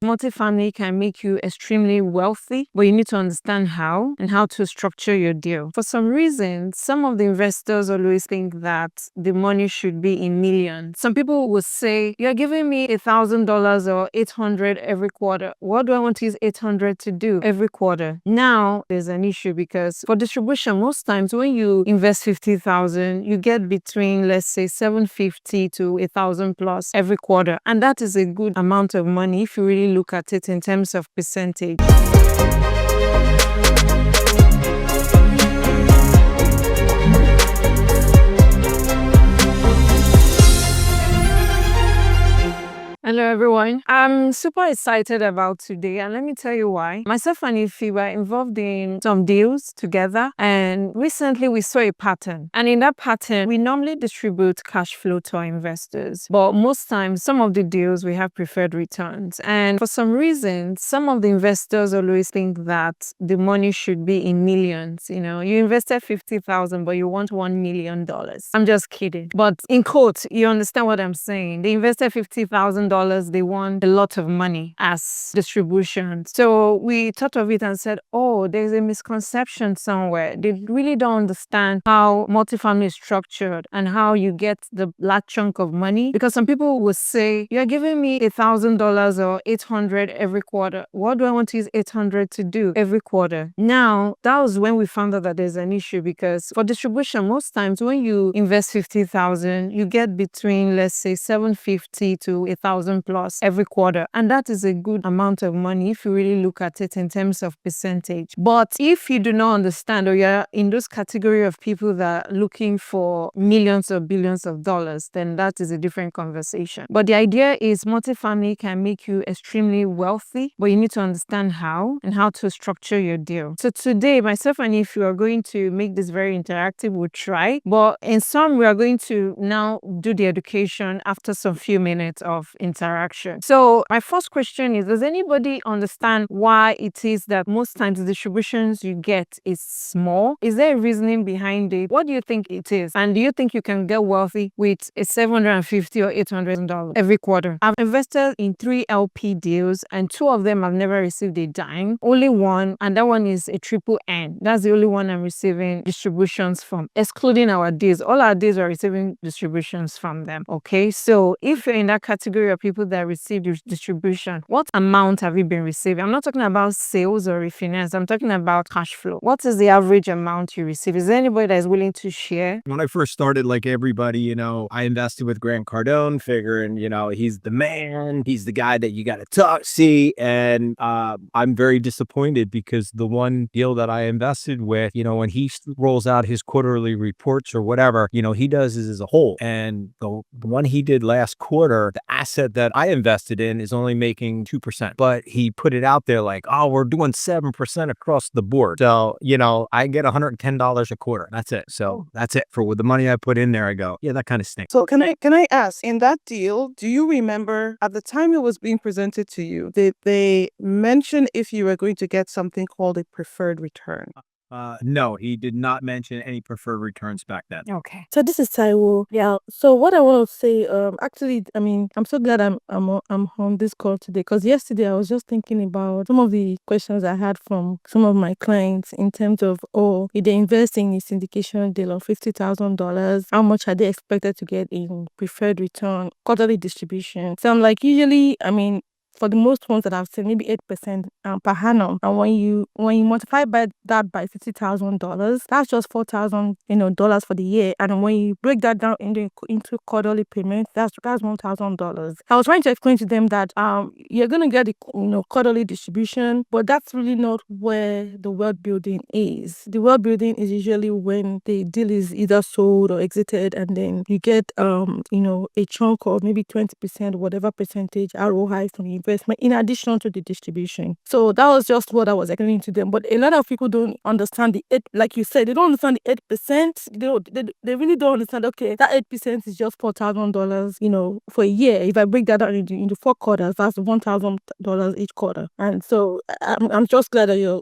Multifamily can make you extremely wealthy, but you need to understand how and how to structure your deal. For some reason, some of the investors always think that the money should be in millions. Some people will say, you're giving me $1,000 or 800 every quarter. What do I want to use 800 to do every quarter? Now, there's an issue because for distribution, most times when you invest 50,000, you get between, let's say, 750 to 1,000 plus every quarter. And that is a good amount of money if you really look at it in terms of percentage. Hello everyone. I'm super excited about today and let me tell you why. Myself and Ify were involved in some deals together and recently we saw a pattern. And in that pattern, we normally distribute cash flow to our investors. But most times, some of the deals we have preferred returns. And for some reason, some of the investors always think that the money should be in millions. You know, you invested 50,000 but you want $1 million. I'm just kidding. But in quote, you understand what I'm saying. They invested $50,000. They want a lot of money as distribution. So we thought of it and said, oh, there's a misconception somewhere. They really don't understand how multifamily is structured and how you get the large chunk of money. Because some people will say, you're giving me $1,000 or 800 every quarter. What do I want to use 800 to do every quarter? Now, that was when we found out that there's an issue because for distribution, most times when you invest 50,000, you get between, let's say, 750 to 1,000 plus every quarter. And that is a good amount of money if you really look at it in terms of percentage. But if you do not understand or you're in those category of people that are looking for millions or billions of dollars, then that is a different conversation. But the idea is multifamily can make you extremely wealthy, but you need to understand how and how to structure your deal. So today, myself and if you are going to make this very interactive, we'll try. But in some, we are going to now do the education after some few minutes of interaction. So my first question is, does anybody understand why it is that most times the distributions you get is small? Is there a reasoning behind it? What do you think it is? And do you think you can get wealthy with a $750 or $800 every quarter? I've invested in 3 LP deals and 2 of them I've never received a dime. Only one, and that one is a triple N. That's the only one I'm receiving distributions from, excluding our deals. All our deals are receiving distributions from them. Okay, so if you're in that category of people that receive your distribution, what amount have you been receiving? I'm not talking about sales or refinance. I'm talking about cash flow. What is the average amount you receive? Is there anybody that is willing to share? When I first started, like everybody, I invested with Grant Cardone, figuring, he's the man. He's the guy that you got to see. And I'm very disappointed because the one deal that I invested with, when he rolls out his quarterly reports or whatever, he does is as a whole. And the one he did last quarter, the asset that I invested in is only making 2%, but he put it out there like, oh, we're doing 7% across the board. So, I get $110 a quarter. That's it. So that's it for the money I put in there. I go, yeah, that kind of stinks. So can I ask, in that deal, do you remember at the time it was being presented to you, did they mention if you were going to get something called a preferred return? No, he did not mention any preferred returns back then. Okay. So this is Taiwo. Yeah. So what I want to say, actually, I'm so glad I'm on this call today because yesterday I was just thinking about some of the questions I had from some of my clients in terms of, if they invest in a syndication deal of $50,000, how much are they expected to get in preferred return, quarterly distribution? So I'm like, usually, for the most ones that I've seen, maybe 8% per annum. And when you multiply that by $50,000, that's just $4,000 dollars for the year. And when you break that down into quarterly payments, that's $1,000. I was trying to explain to them that you're gonna get the quarterly distribution, but that's really not where the wealth building is. The wealth building is usually when the deal is either sold or exited, and then you get a chunk of maybe 20%, whatever percentage ROI from the investment in addition to the distribution. So that was just what I was explaining to them. But a lot of people don't understand the 8, like you said, they don't understand the 8%. They really don't understand, okay, that 8% is just $4,000, for a year. If I break that down into 4 quarters, that's $1,000 each quarter. And so I'm just glad that you're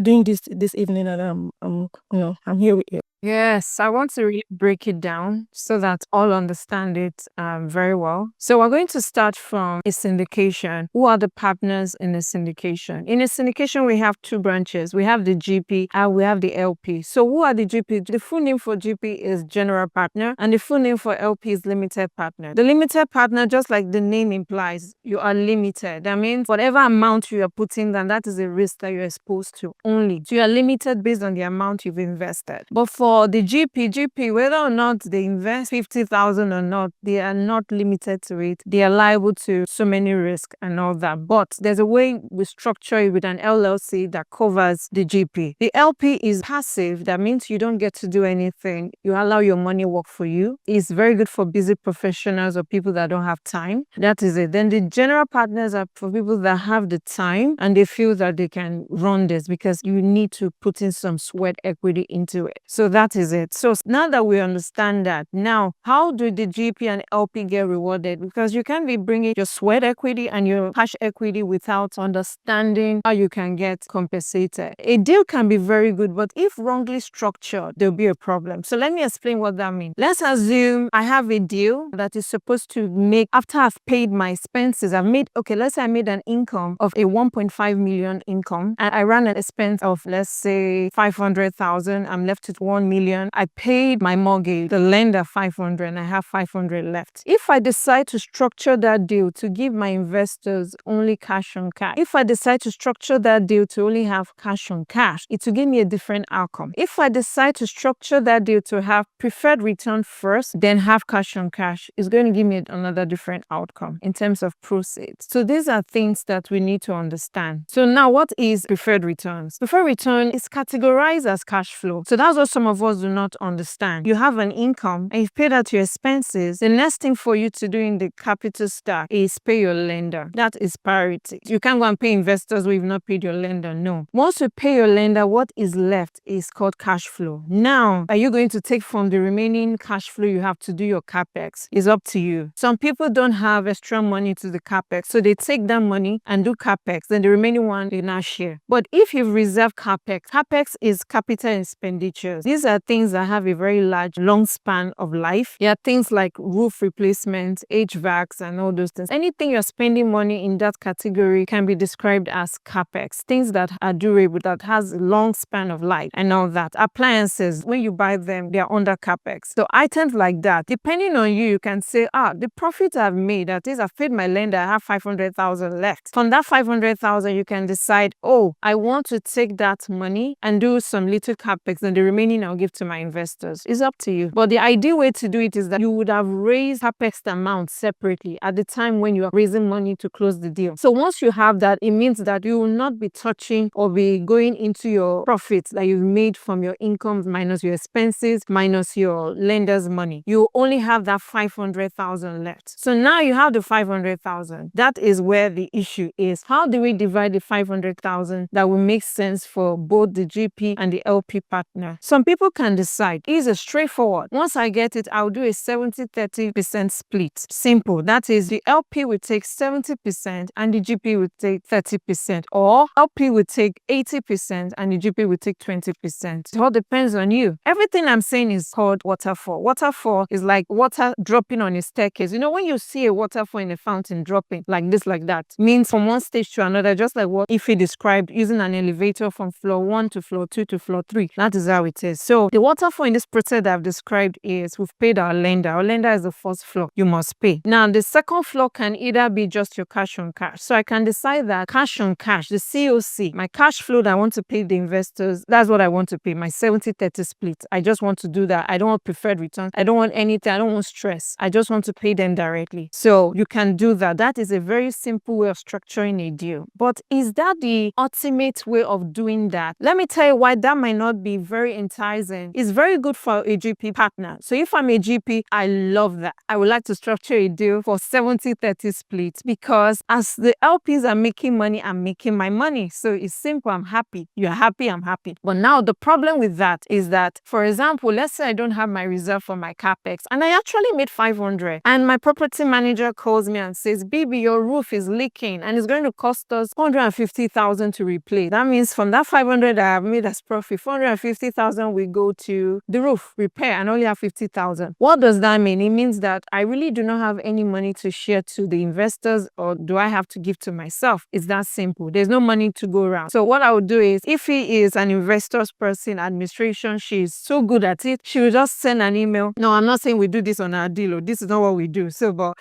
doing this evening, and I'm here with you. Yes, I want to really break it down so that all understand it very well. So we're going to start from a syndication. Who are the partners in a syndication? In a syndication, we have two branches. We have the GP and we have the LP. So who are the GP? The full name for GP is general partner and the full name for LP is limited partner. The limited partner, just like the name implies, you are limited. That means whatever amount you are putting down, that is a risk that you're exposed to only. So you are limited based on the amount you've invested. But for the GP, whether or not they invest 50,000 or not, they are not limited to it. They are liable to so many risks and all that. But there's a way we structure it with an LLC that covers the GP. The LP is passive. That means you don't get to do anything. You allow your money work for you. It's very good for busy professionals or people that don't have time. That is it. Then the general partners are for people that have the time and they feel that they can run this because you need to put in some sweat equity into it. So that is it. So now that we understand that, now how do the GP and LP get rewarded? Because you can't be bringing your sweat equity and your cash equity without understanding how you can get compensated. A deal can be very good, but if wrongly structured, there'll be a problem. So let me explain what that means. Let's assume I have a deal that is supposed to make, after I've paid my expenses, let's say I made an income of a 1.5 million income and I ran an expense of, let's say, 500,000. I'm left with 1 million. I paid my mortgage, the lender 500, and I have 500 left. If I decide to structure that deal to give my investors only cash on cash, if I decide to structure that deal to only have cash on cash, it will give me a different outcome. If I decide to structure that deal to have preferred return first, then have cash on cash, it's going to give me another different outcome in terms of proceeds. So these are things that we need to understand. So now what is preferred returns? Preferred return is categorized as cash flow. So that's what some of us do not understand. You have an income and you've paid out your expenses. The next thing for you to do in the capital stack is pay your lender. That is priority. You can't go and pay investors who have not paid your lender. No. Once you pay your lender, what is left is called cash flow. Now, are you going to take from the remaining cash flow you have to do your capex? It's up to you. Some people don't have extra money to the capex, so they take that money and do capex. Then the remaining one they now share. But if you've reserved capex is capital expenditures. These are things that have a very large, long span of life. There are things like roof replacement, HVACs, and all those things. Anything you're spending money in that category can be described as capex. Things that are durable, that has a long span of life and all that. Appliances, when you buy them, they are under capex. So items like that, depending on you, you can say, the profit I've made, that is, I've paid my lender, I have 500,000 left. From that 500,000, you can decide, I want to take that money and do some little capex, and the remaining I'll give to my investors. It's up to you. But the ideal way to do it is that you would have raised capex amount separately at the time when you are raising money to close the deal. So once you have that, it means that you will not be touching or be going into your profits that you've made from your income minus your expenses minus your lender's money. You only have that 500,000 left. So now you have the 500,000. That is where the issue is. How do we divide the 500,000 that will make sense for both the GP and the LP partner? Some people can decide. It's a straightforward. Once I get it, I'll do a 70-30% split. Simple. That is, the LP will take 70% and the GP will take 30%. Or LP will take 80% and the GP will take 20%. It all depends on you. Everything I'm saying is called waterfall. Waterfall is like water dropping on a staircase. You know, when you see a waterfall in a fountain dropping like this, like that, means from one stage to another, just like what Ife described using an elevator from floor 1 to floor 2 to floor 3. That is how it is. So the waterfall in this process that I've described is we've paid our lender. Our lender is the first floor. You must pay. Now, the second floor can either be just your cash on cash. So I can decide that cash on cash, the COC, my cash flow that I want to pay the investors, that's what I want to pay, my 70-30 split. I just want to do that. I don't want preferred returns. I don't want anything. I don't want stress. I just want to pay them directly. So you can do that. That is a very simple way of structuring a deal. But is that the ultimate way of doing that? Let me tell you why that might not be very enticing. It's very good for a GP partner. So if I'm a GP, I love that. I would like to structure a deal for 70-30 split because as the LPs are making money, I'm making my money. So it's simple. I'm happy. You're happy. I'm happy. But now the problem with that is that, for example, let's say I don't have my reserve for my capex and I actually made 500 and my property manager calls me and says, "Baby, your roof is leaking and it's going to cost us 150,000 to replace." That means from that 500 I have made as profit, 450,000 will go to the roof repair and only have 50,000. What does that mean? It means that I really do not have any money to share to the investors, or do I have to give to myself? It's that simple. There's no money to go around. So what I would do is, if he is an investors person, administration, she's so good at it, she will just send an email. No, I'm not saying we do this on our deal, or this is not what we do. So, but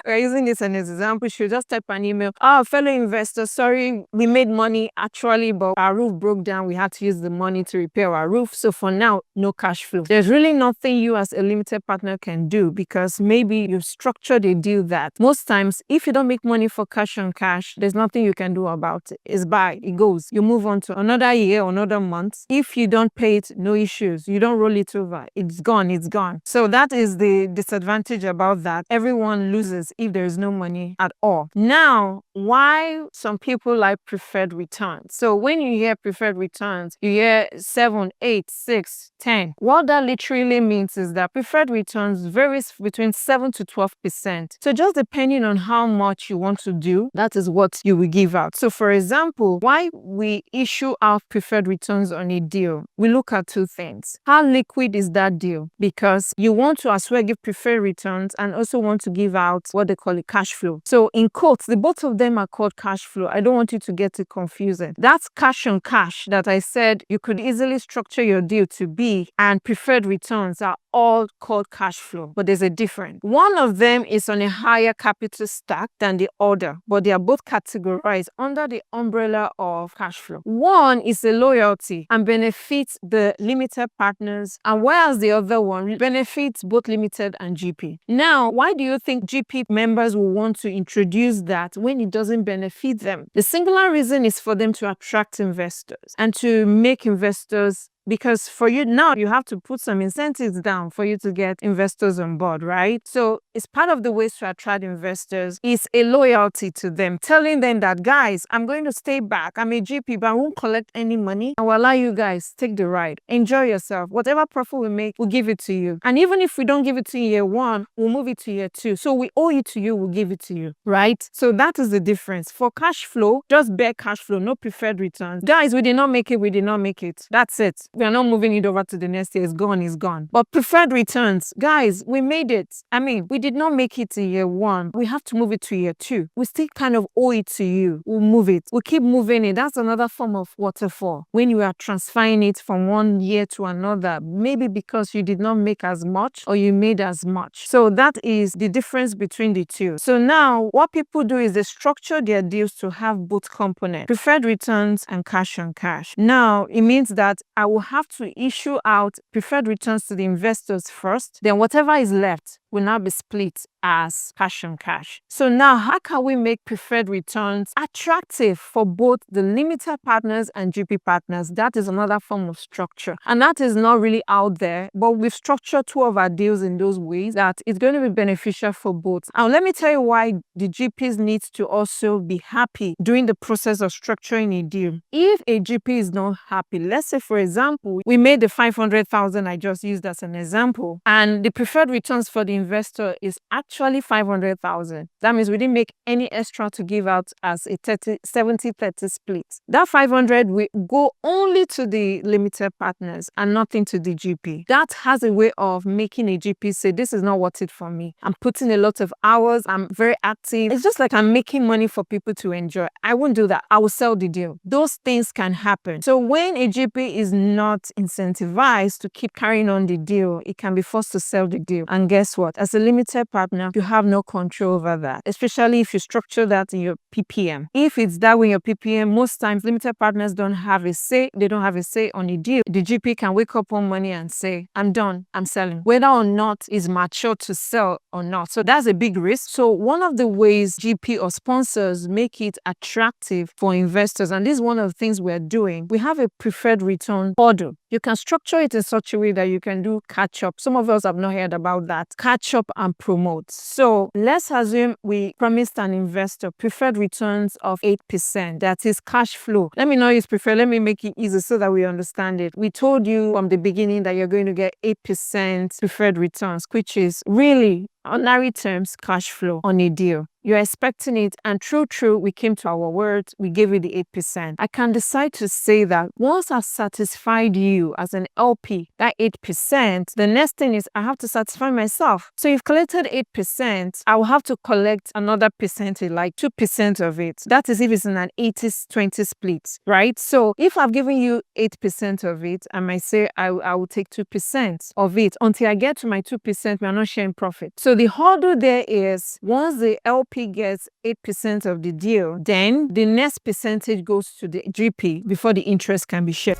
we're using this as an example. She'll just type an email. Oh, fellow investors, sorry, we made money actually, but our roof broke down. We had to use the money to repair our roof. So for now, no cash flow. There's really nothing you as a limited partner can do, because maybe you've structured a deal that most times, if you don't make money for cash on cash, there's nothing you can do about it. It's by, it goes. You move on to another year, another month. If you don't pay it, no issues. You don't roll it over. It's gone. It's gone. So that is the disadvantage about that. Everyone loses if there is no money at all. Now, why some people like preferred returns? So when you hear preferred returns, you hear 7, 8, 6, 10. What that literally means is that preferred returns varies between 7 to 12%. So just depending on how much you want to do, that is what you will give out. So for example, why we issue out preferred returns on a deal, we look at two things. How liquid is that deal? Because you want to as well give preferred returns and also want to give out what they call a cash flow. So in quotes, the both of them are called cash flow. I don't want you to get it confusing. That's cash on cash that I said you could easily structure your deal to be, and preferred returns are all called cash flow, but there's a difference. One of them is on a higher capital stack than the other, but they are both categorized under the umbrella of cash flow. One is a loyalty and benefits the limited partners, and whereas the other one benefits both limited and GP. Now, why do you think GP members will want to introduce that when it doesn't benefit them? The singular reason is for them to attract investors and to make investors, because for you now, you have to put some incentives down for you to get investors on board, right? So it's part of the ways to attract investors is a loyalty to them, telling them that, guys, I'm going to stay back. I'm a GP, but I won't collect any money. I will allow you guys take the ride. Enjoy yourself. Whatever profit we make, we'll give it to you. And even if we don't give it to you year one, we'll move it to year two. So we owe it to you, we'll give it to you, right? So that is the difference. For cash flow, just bare cash flow, no preferred returns. Guys, we did not make it, we did not make it. That's it. We are not moving it over to the next year. It's gone, it's gone. But preferred returns, guys, we made it. I mean, we did not make it in year one. We have to move it to year two. We still kind of owe it to you. We'll move it. We'll keep moving it. That's another form of waterfall. When you are transferring it from one year to another, maybe because you did not make as much or you made as much. So that is the difference between the two. So now what people do is they structure their deals to have both components, preferred returns and cash on cash. Now, it means that I will have to issue out preferred returns to the investors first, then whatever is left will now be split as cash on cash. So now, how can we make preferred returns attractive for both the limited partners and GP partners? That is another form of structure. And that is not really out there, but we've structured two of our deals in those ways that it's going to be beneficial for both. And let me tell you why the GPs need to also be happy during the process of structuring a deal. If a GP is not happy, let's say, for example, we made the 500,000 I just used as an example, and the preferred returns for the investor is actually 500,000. That means we didn't make any extra to give out as a 70-30 split. That 500 will go only to the limited partners and nothing to the GP. That has a way of making a GP say, this is not worth it for me. I'm putting a lot of hours. I'm very active. It's just like I'm making money for people to enjoy. I won't do that. I will sell the deal. Those things can happen. So when a GP is not incentivized to keep carrying on the deal, it can be forced to sell the deal. And guess what? As a limited partner, you have no control over that, especially if you structure that in your PPM. If it's that way in your PPM, most times limited partners don't have a say. They don't have a say on the deal. The GP can wake up one morning and say, I'm done, I'm selling, whether or not it's mature to sell or not. So that's a big risk. So one of the ways GP or sponsors make it attractive for investors, and this is one of the things we're doing, we have a preferred return model. You can structure it in such a way that you can do catch up. Some of us have not heard about that. Catch up and promote. So let's assume we promised an investor preferred returns of 8%. That is cash flow. Let me not use preferred. Let me make it easy so that we understand it. We told you from the beginning that you're going to get 8% preferred returns, which is really, ordinary terms, cash flow on a deal. You're expecting it, and true, we came to our words, we gave you the 8%. I can decide to say that once I've satisfied you as an LP, that 8%, the next thing is I have to satisfy myself. So you've collected 8%, I will have to collect another percentage, like 2% of it. That is if it's in an 80-20 split, right? So if I've given you 8% of it, I might say I will take 2% of it. Until I get to my 2%, we are not sharing profit. So the hurdle there is once the LP gets 8% of the deal, then the next percentage goes to the GP before the interest can be shared.